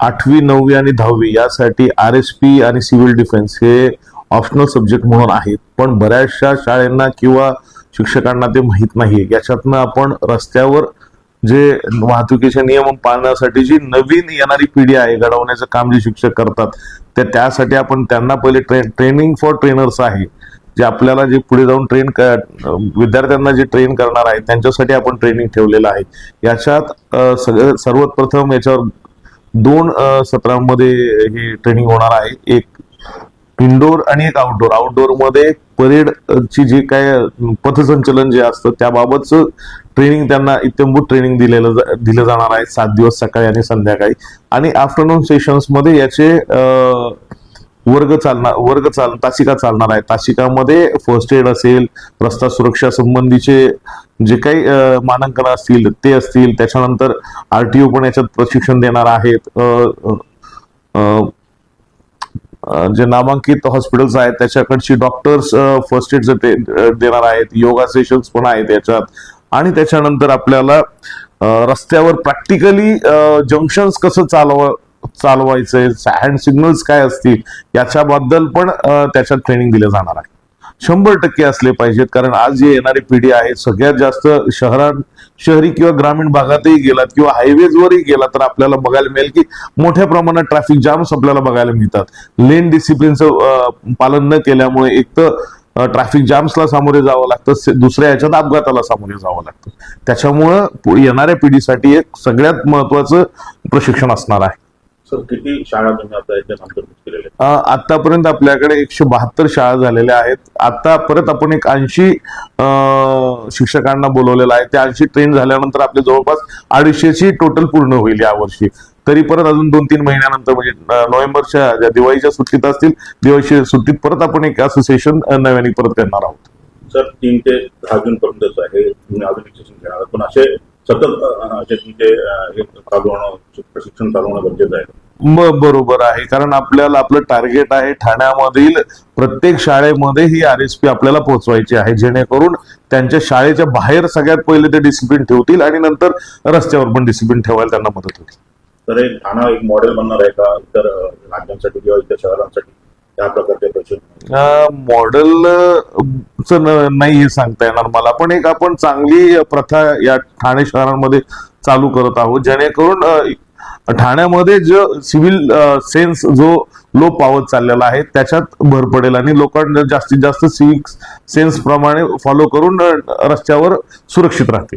8वी 9वी आणि 10वी यासाठी RSP आणि सिव्हिल डिफेन्स हे ऑप्शनल सब्जेक्ट म्हणून आहेत, पण बऱ्याचशा शाळांना किंवा शिक्षकांना ते माहीत नाहीये. याच्यातनं आपण रस्त्यावर जे वाहतुकीचे नियम पाळण्यासाठी जी नवीन येणारी पिढी आहे घडवण्याचं काम जे शिक्षक करतात, त्यासाठी आपण त्यांना पहिले ट्रेनिंग फॉर ट्रेनर्स आहे, जे आपल्याला जे पुढे जाऊन विद्यार्थ्यांना जे ट्रेन करणार आहे त्यांच्यासाठी आपण ट्रेनिंग ठेवलेलं आहे. याच्यात सर्वात प्रथम याच्यावर 2 सत्रांमध्ये ही ट्रेनिंग होणार आहे, एक इनडोर आणि एक आउटडोर. आउटडोर मध्ये परेड ची जे काय पथसंचलन जे असतं त्याबाबतच ट्रेनिंग त्यांना इत्यंभूत ट्रेनिंग दिलं जाणार आहे 7 दिवस सकाळी आणि संध्याकाळी. आणि आफ्टरनून सेशन्स मध्ये याचे तासिका चालणार आहे. तासिकामध्ये फर्स्ट एड असेल, रस्ता सुरक्षा संबंधीचे जे काही मानांकन असतील ते असतील, त्याच्यानंतर RTO पण याच्यात प्रशिक्षण देणार आहेत. जे नामांकित हॉस्पिटल्स आहेत त्याच्याकडची डॉक्टर्स फर्स्ट एड देणार आहेत. योगा सेशन्स पण आहेत याच्यात. आणि त्याच्यानंतर आपल्याला रस्त्यावर प्रॅक्टिकली जंक्शन्स कसं चालवायचंय, हँड सिग्नल्स काय असतील याच्याबद्दल पण त्याच्यात ट्रेनिंग दिलं जाणार आहे. 100% असले पाहिजेत, कारण आज जी येणारी पिढी आहे सगळ्यात जास्त शहरी किंवा ग्रामीण भागातही गेलात किंवा हायवेजवरही गेला तर आपल्याला बघायला मिळेल की मोठ्या प्रमाणात ट्रॅफिक जाम्स आपल्याला बघायला मिळतात. लेन डिसिप्लिनचं पालन न केल्यामुळे एक तर ट्रॅफिक जाम्सला सामोरे जावं लागतं, दुसऱ्या याच्यात अपघाताला सामोरे जावं लागतं. त्याच्यामुळं येणाऱ्या पिढीसाठी एक सगळ्यात महत्वाचं प्रशिक्षण असणार आहे. सर, किती शाळा तुम्ही आता याच्यात अंतर्भूत केलेल्या? आतापर्यंत आपल्याकडे 172 शाळा झालेल्या आहेत. आता परत आपण एक 80 शिक्षकांना बोलवलेलं आहे. त्या 80 ट्रेन झाल्यानंतर आपले जवळपास 250ची टोटल पूर्ण होईल या वर्षी. तरी परत अजून 2-3 महिन्यानंतर म्हणजे नोव्हेंबरच्या ज्या दिवाळीच्या सुट्टीत असतील, दिवाळीच्या सुट्टीत परत आपण एक असं सेशन नव्याने परत करणार आहोत. सर, 3 ते 10 जून पर्यंतच आहे तुम्ही आधुनिक सेशन घेणार, पण असे सतत प्रशिक्षण चालवणं गरजेचं आहे. बरोबर आहे, कारण आपलं टार्गेट आहे ठाण्यामधील प्रत्येक शाळेमध्ये ही RSP आपल्याला पोहोचवायची आहे, जेणेकरून त्यांच्या शाळेच्या बाहेर सगळ्यात पहिले ते डिसिप्लिन ठेवतील आणि नंतर रस्त्यावर पण डिसिप्लिन ठेवायला त्यांना मदत होईल. तर ठाणा एक मॉडेल बनणार आहे का इतर राज्यांसाठी किंवा इतर शहरांसाठी त्या प्रकारचे प्रशिक्षण? मॉडेल नाही हे सांगता येणार मला, पण एक आपण चांगली प्रथा या ठाणे शहरांमध्ये चालू करत आहोत, जेणेकरून ठाण्यामध्ये जो सिव्हिल सेन्स जो लोप पावत चाललेला आहे त्याच्यात भर पडेल आणि लोकांना जास्तीत जास्त सिव्हिक सेन्स प्रमाणे फॉलो करून रस्त्यावर सुरक्षित राहतील.